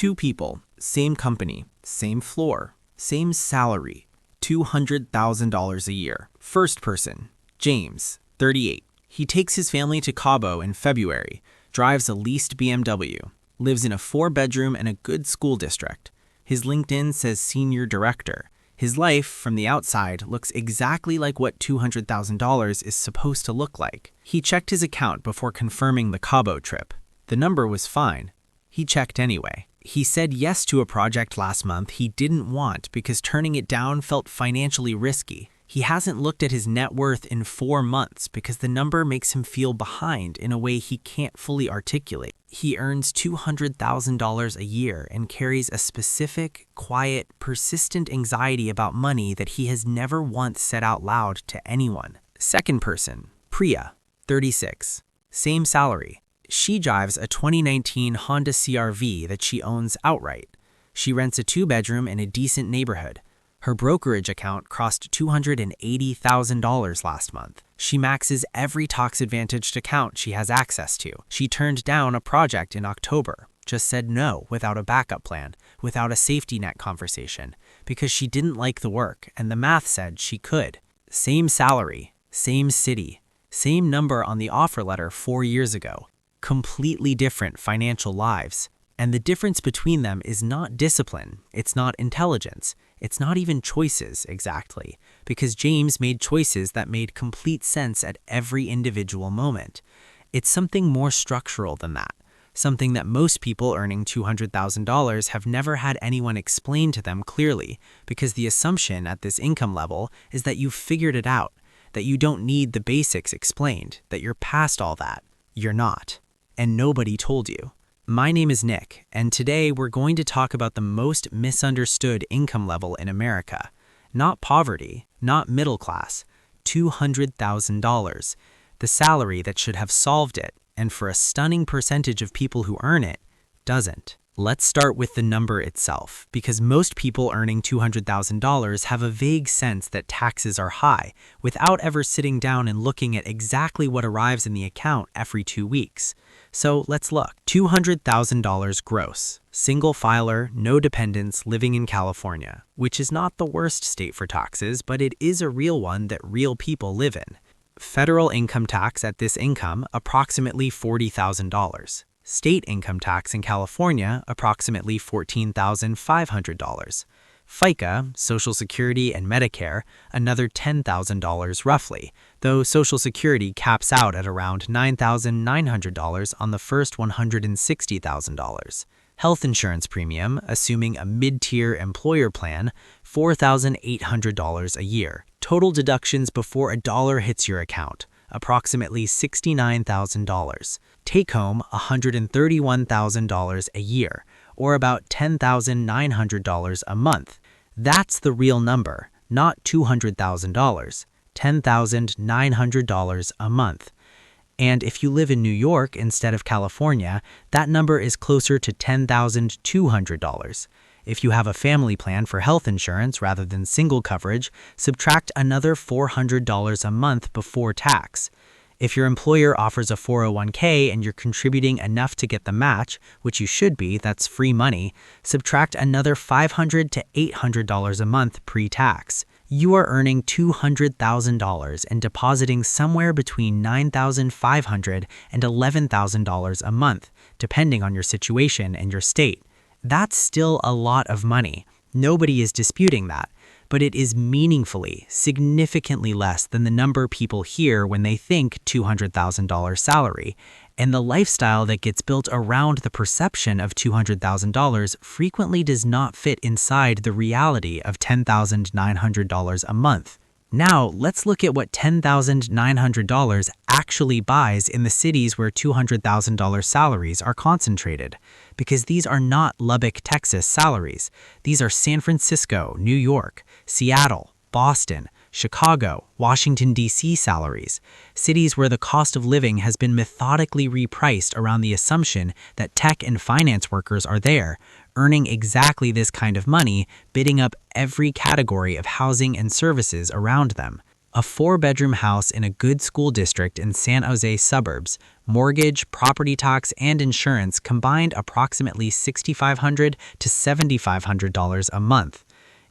Two people, same company, same floor, same salary, $200,000 a year. First person, James, 38. He takes his family to Cabo in February, drives a leased BMW, lives in a 4-bedroom and a good school district. His LinkedIn says senior director. His life, from the outside, looks exactly like what $200,000 is supposed to look like. He checked his account before confirming the Cabo trip. The number was fine. He checked anyway. He said yes to a project last month he didn't want because turning it down felt financially risky. He hasn't looked at his net worth in 4 months because the number makes him feel behind in a way he can't fully articulate. He earns $200,000 a year and carries a specific, quiet, persistent anxiety about money that he has never once said out loud to anyone. Second person, Priya, 36. Same salary. She drives a 2019 Honda CR-V that she owns outright. She rents a 2-bedroom in a decent neighborhood. Her brokerage account crossed $280,000 last month. She maxes every tax-advantaged account she has access to. She turned down a project in October, just said no without a backup plan, without a safety net conversation, because she didn't like the work and the math said she could. Same salary, same city, same number on the offer letter 4 years ago. Completely different financial lives. And the difference between them is not discipline, it's not intelligence, it's not even choices exactly, because James made choices that made complete sense at every individual moment. It's something more structural than that, something that most people earning $200,000 have never had anyone explain to them clearly, because the assumption at this income level is that you've figured it out, that you don't need the basics explained, that you're past all that. You're not. And nobody told you. My name is Nick, and today we're going to talk about the most misunderstood income level in America. Not poverty, not middle class, $200,000. The salary that should have solved it, and for a stunning percentage of people who earn it, doesn't. Let's start with the number itself, because most people earning $200,000 have a vague sense that taxes are high, without ever sitting down and looking at exactly what arrives in the account every 2 weeks. So let's look. $200,000 gross. Single filer, no dependents, living in California, which is not the worst state for taxes, but it is a real one that real people live in. Federal income tax at this income, approximately $40,000. State income tax in California, approximately $14,500. FICA, Social Security and Medicare, another $10,000 roughly, though Social Security caps out at around $9,900 on the first $160,000. Health insurance premium, assuming a mid-tier employer plan, $4,800 a year. Total deductions before a dollar hits your account, approximately $69,000. Take home $131,000 a year, or about $10,900 a month. That's the real number, not $200,000, $10,900 a month. And if you live in New York instead of California, that number is closer to $10,200. If you have a family plan for health insurance rather than single coverage, subtract another $400 a month before tax. If your employer offers a 401k and you're contributing enough to get the match, which you should be, that's free money, subtract another $500 to $800 a month pre-tax. You are earning $200,000 and depositing somewhere between $9,500 and $11,000 a month, depending on your situation and your state. That's still a lot of money. Nobody is disputing that. But it is meaningfully, significantly less than the number people hear when they think $200,000 salary, and the lifestyle that gets built around the perception of $200,000 frequently does not fit inside the reality of $10,900 a month. Now, let's look at what $10,900 actually buys in the cities where $200,000 salaries are concentrated, because these are not Lubbock, Texas salaries. These are San Francisco, New York, Seattle, Boston, Chicago, Washington, D.C. salaries, cities where the cost of living has been methodically repriced around the assumption that tech and finance workers are there, earning exactly this kind of money, bidding up every category of housing and services around them. A 4-bedroom house in a good school district in San Jose suburbs Mortgage, property tax, and insurance combined approximately $6,500 to $7,500 a month.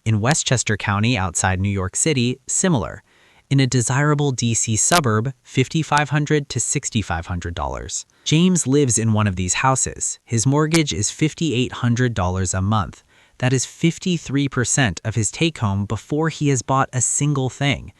In Westchester County outside New York City, similar. In a desirable DC suburb, $5,500 to $6,500. James lives in one of these houses. His mortgage is $5,800 a month. That is 53% of his take-home before he has bought a single thing.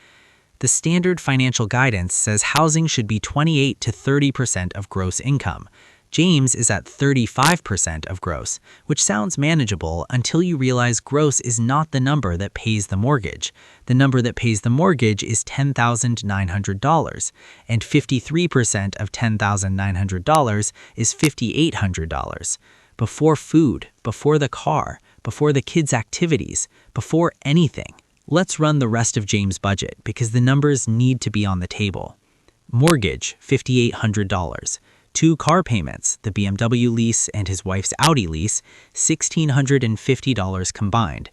The standard financial guidance says housing should be 28 to 30% of gross income. James is at 35% of gross, which sounds manageable until you realize gross is not the number that pays the mortgage. The number that pays the mortgage is $10,900, and 53% of $10,900 is $5,800. Before food, before the car, before the kids' activities, before anything. Let's run the rest of James' budget because the numbers need to be on the table. Mortgage, $5,800. 2 car payments, the BMW lease and his wife's Audi lease, $1,650 combined.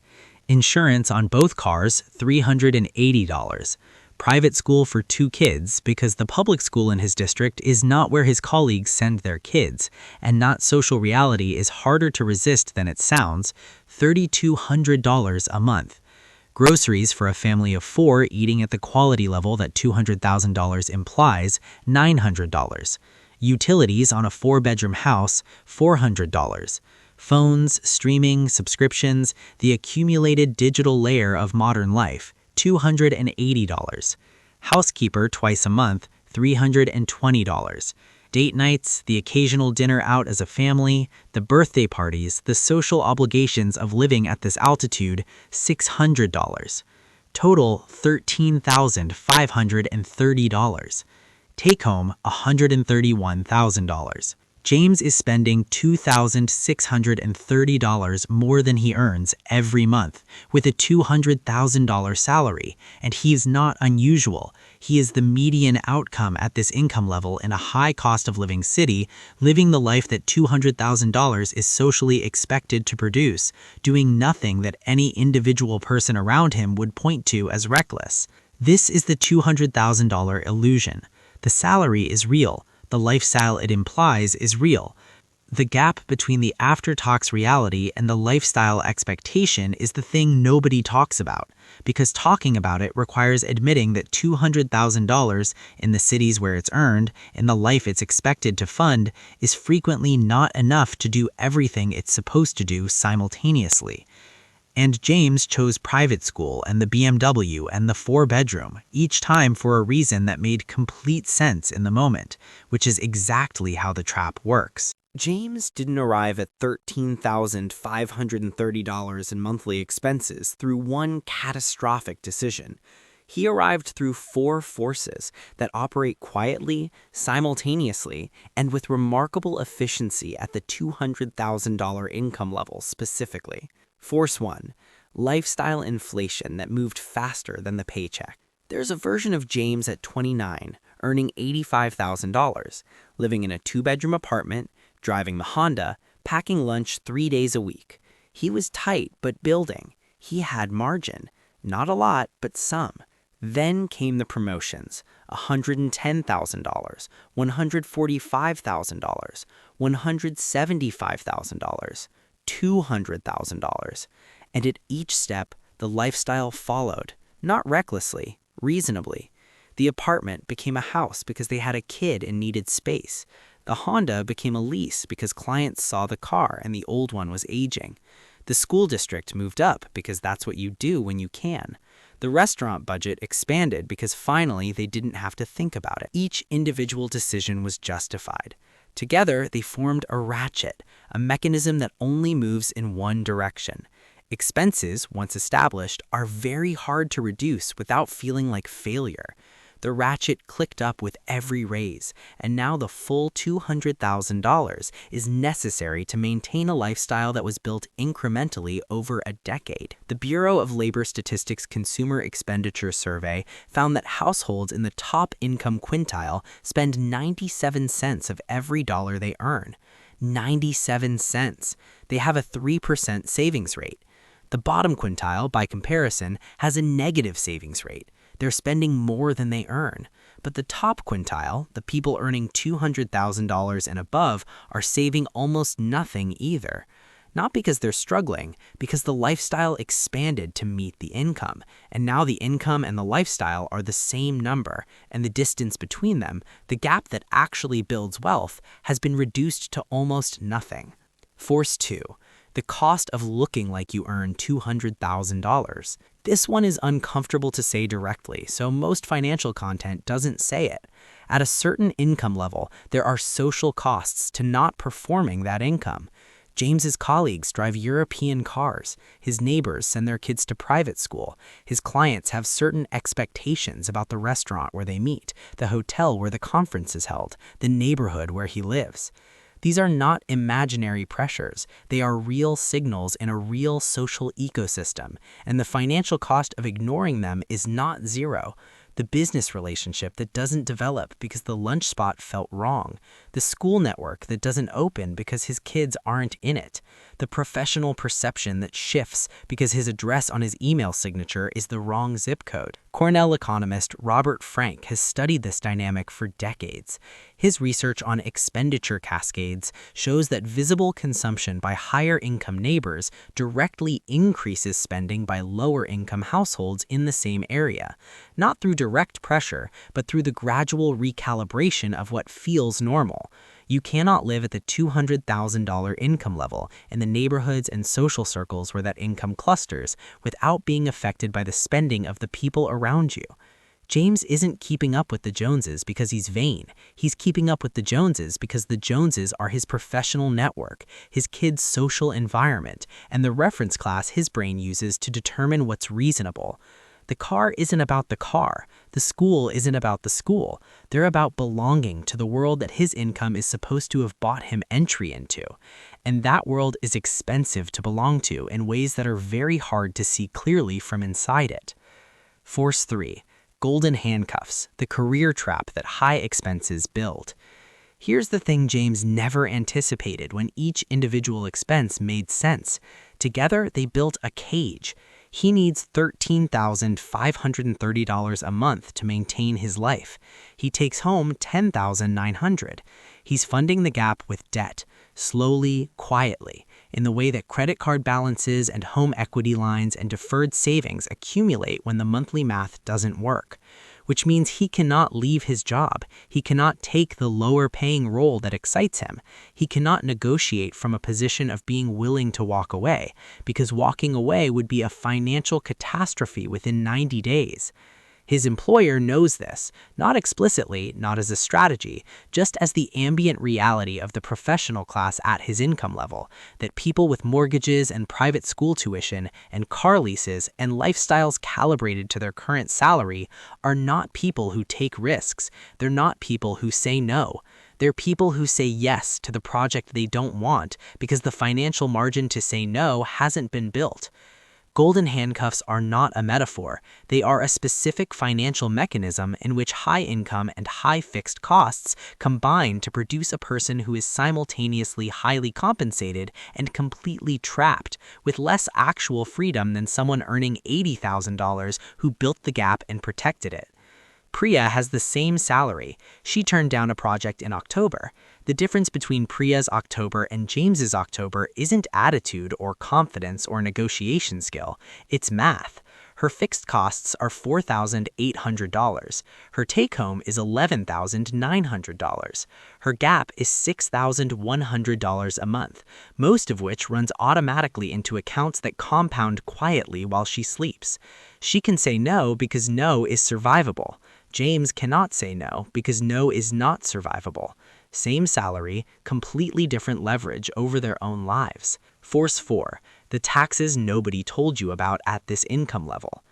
Insurance on both cars, $380. Private school for 2 kids because the public school in his district is not where his colleagues send their kids, and not social reality is harder to resist than it sounds, $3,200 a month. Groceries for a family of 4 eating at the quality level that $200,000 implies, $900. Utilities on a 4-bedroom house, $400. Phones, streaming, subscriptions, the accumulated digital layer of modern life, $280. Housekeeper twice a month, $320. Date nights, the occasional dinner out as a family, the birthday parties, the social obligations of living at this altitude, $600. Total, $13,530. Take home, $131,000. James is spending $2,630 more than he earns every month with a $200,000 salary, and he is not unusual. He is the median outcome at this income level in a high cost of living city, living the life that $200,000 is socially expected to produce, doing nothing that any individual person around him would point to as reckless. This is the $200,000 illusion. The salary is real. The lifestyle it implies is real. The gap between the after-tax reality and the lifestyle expectation is the thing nobody talks about, because talking about it requires admitting that $200,000 in the cities where it's earned, in the life it's expected to fund, is frequently not enough to do everything it's supposed to do simultaneously. And James chose private school and the BMW and the 4-bedroom, each time for a reason that made complete sense in the moment, which is exactly how the trap works. James didn't arrive at $13,530 in monthly expenses through one catastrophic decision. He arrived through 4 forces that operate quietly, simultaneously, and with remarkable efficiency at the $200,000 income level specifically. Force 1. Lifestyle inflation that moved faster than the paycheck. There's a version of James at 29, earning $85,000, living in a 2-bedroom apartment, driving the Honda, packing lunch 3 days a week. He was tight but building. He had margin. Not a lot, but some. Then came the promotions, $110,000, $145,000, $175,000. $200,000, and at each step, the lifestyle followed, not recklessly, reasonably. The apartment became a house because they had a kid and needed space. The Honda became a lease because clients saw the car and the old one was aging. The school district moved up because that's what you do when you can. The restaurant budget expanded because finally they didn't have to think about it. Each individual decision was justified. Together, they formed a ratchet, a mechanism that only moves in one direction. Expenses, once established, are very hard to reduce without feeling like failure. The ratchet clicked up with every raise, and now the full $200,000 is necessary to maintain a lifestyle that was built incrementally over a decade. The Bureau of Labor Statistics Consumer Expenditure Survey found that households in the top income quintile spend 97 cents of every dollar they earn. 97 cents. They have a 3% savings rate. The bottom quintile, by comparison, has a negative savings rate. They're spending more than they earn. But the top quintile, the people earning $200,000 and above, are saving almost nothing either. Not because they're struggling, because the lifestyle expanded to meet the income, and now the income and the lifestyle are the same number, and the distance between them, the gap that actually builds wealth, has been reduced to almost nothing. Force 2. The cost of looking like you earn $200,000. This one is uncomfortable to say directly, so most financial content doesn't say it. At a certain income level, there are social costs to not performing that income. James's colleagues drive European cars, his neighbors send their kids to private school, his clients have certain expectations about the restaurant where they meet, the hotel where the conference is held, the neighborhood where he lives. These are not imaginary pressures, they are real signals in a real social ecosystem, and the financial cost of ignoring them is not zero. The business relationship that doesn't develop because the lunch spot felt wrong, the school network that doesn't open because his kids aren't in it, the professional perception that shifts because his address on his email signature is the wrong zip code. Cornell economist Robert Frank has studied this dynamic for decades. His research on expenditure cascades shows that visible consumption by higher-income neighbors directly increases spending by lower-income households in the same area, not through direct pressure, but through the gradual recalibration of what feels normal. You cannot live at the $200,000 income level in the neighborhoods and social circles where that income clusters without being affected by the spending of the people around you. James isn't keeping up with the Joneses because he's vain. He's keeping up with the Joneses because the Joneses are his professional network, his kids' social environment, and the reference class his brain uses to determine what's reasonable. The car isn't about the car. The school isn't about the school. They're about belonging to the world that his income is supposed to have bought him entry into. And that world is expensive to belong to in ways that are very hard to see clearly from inside it. Force 3. Golden handcuffs, the career trap that high expenses build. Here's the thing James never anticipated when each individual expense made sense. Together, they built a cage. He needs $13,530 a month to maintain his life. He takes home $10,900. He's funding the gap with debt, slowly, quietly, in the way that credit card balances and home equity lines and deferred savings accumulate when the monthly math doesn't work. Which means he cannot leave his job. He cannot take the lower-paying role that excites him. He cannot negotiate from a position of being willing to walk away, because walking away would be a financial catastrophe within 90 days. His employer knows this, not explicitly, not as a strategy, just as the ambient reality of the professional class at his income level, that people with mortgages and private school tuition and car leases and lifestyles calibrated to their current salary are not people who take risks. They're not people who say no. They're people who say yes to the project they don't want because the financial margin to say no hasn't been built. Golden handcuffs are not a metaphor. They are a specific financial mechanism in which high income and high fixed costs combine to produce a person who is simultaneously highly compensated and completely trapped, with less actual freedom than someone earning $80,000 who built the gap and protected it. Priya has the same salary. She turned down a project in October. The difference between Priya's October and James's October isn't attitude or confidence or negotiation skill. It's math. Her fixed costs are $4,800. Her take-home is $11,900. Her gap is $6,100 a month, most of which runs automatically into accounts that compound quietly while she sleeps. She can say no because no is survivable. James cannot say no because no is not survivable. Same salary, completely different leverage over their own lives. Force 4. The taxes nobody told you about at this income level.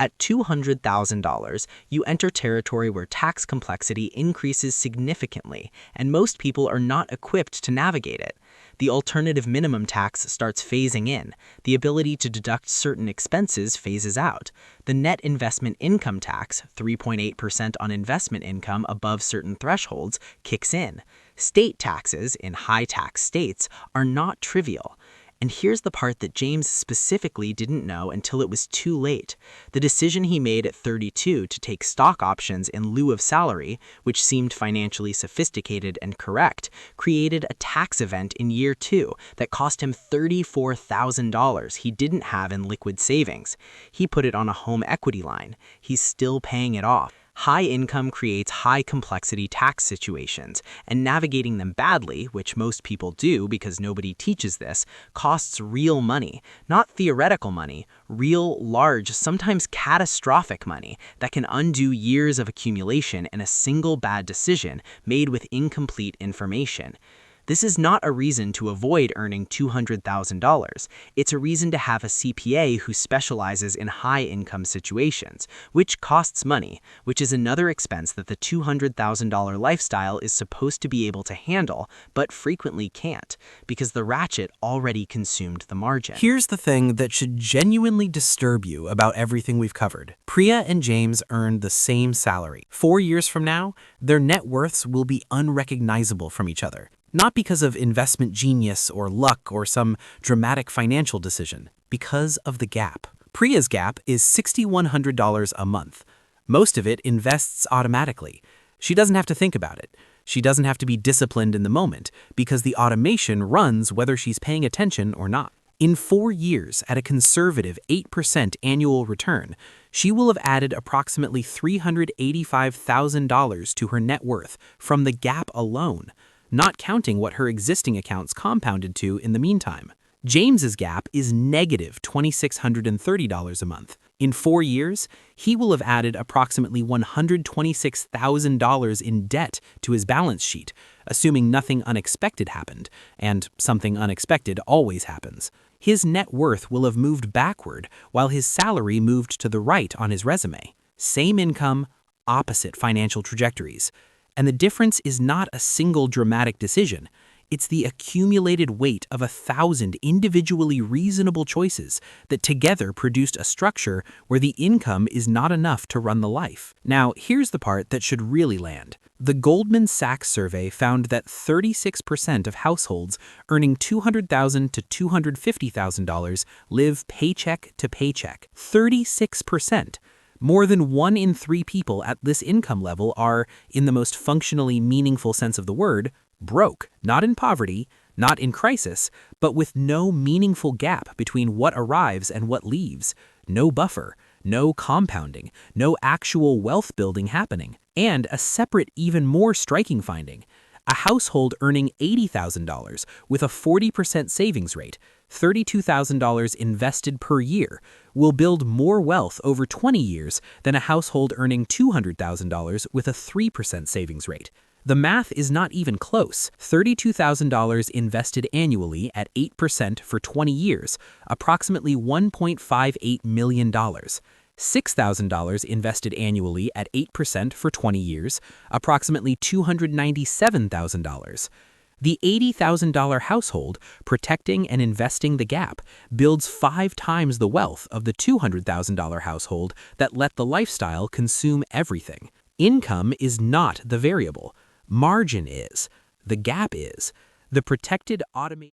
At $200,000, you enter territory where tax complexity increases significantly, and most people are not equipped to navigate it. The alternative minimum tax starts phasing in. The ability to deduct certain expenses phases out. The net investment income tax, 3.8% on investment income above certain thresholds, kicks in. State taxes in high-tax states are not trivial. And here's the part that James specifically didn't know until it was too late. The decision he made at 32 to take stock options in lieu of salary, which seemed financially sophisticated and correct, created a tax event in year 2 that cost him $34,000 he didn't have in liquid savings. He put it on a home equity line. He's still paying it off. High income creates high complexity tax situations, and navigating them badly, which most people do because nobody teaches this, costs real money, not theoretical money, real, large, sometimes catastrophic money that can undo years of accumulation in a single bad decision made with incomplete information. This is not a reason to avoid earning $200,000. It's a reason to have a CPA who specializes in high-income situations, which costs money, which is another expense that the $200,000 lifestyle is supposed to be able to handle, but frequently can't, because the ratchet already consumed the margin. Here's the thing that should genuinely disturb you about everything we've covered. Priya and James earned the same salary. 4 years from now, their net worths will be unrecognizable from each other. Not because of investment genius or luck or some dramatic financial decision, because of the gap. Priya's gap is $6,100 a month. Most of it invests automatically. She doesn't have to think about it. She doesn't have to be disciplined in the moment because the automation runs whether she's paying attention or not. In 4 years, at a conservative 8% annual return, she will have added approximately $385,000 to her net worth from the gap alone, not counting what her existing accounts compounded to in the meantime. James's gap is negative $2,630 a month. In 4 years, he will have added approximately $126,000 in debt to his balance sheet, assuming nothing unexpected happened, and something unexpected always happens. His net worth will have moved backward while his salary moved to the right on his resume. Same income, opposite financial trajectories. And the difference is not a single dramatic decision. It's the accumulated weight of 1,000 individually reasonable choices that together produced a structure where the income is not enough to run the life. Now, here's the part that should really land. The Goldman Sachs survey found that 36% of households earning $200,000 to $250,000 live paycheck to paycheck. 36%. More than 1 in 3 people at this income level are, in the most functionally meaningful sense of the word, broke, not in poverty, not in crisis, but with no meaningful gap between what arrives and what leaves, no buffer, no compounding, no actual wealth building happening, and a separate, even more striking finding. A household earning $80,000 with a 40% savings rate, $32,000 invested per year, will build more wealth over 20 years than a household earning $200,000 with a 3% savings rate. The math is not even close. $32,000 invested annually at 8% for 20 years, approximately $1.58 million. $6,000 invested annually at 8% for 20 years, approximately $297,000. The $80,000 household, protecting and investing the gap, builds 5 times the wealth of the $200,000 household that let the lifestyle consume everything. Income is not the variable. Margin is. The gap is. The protected automated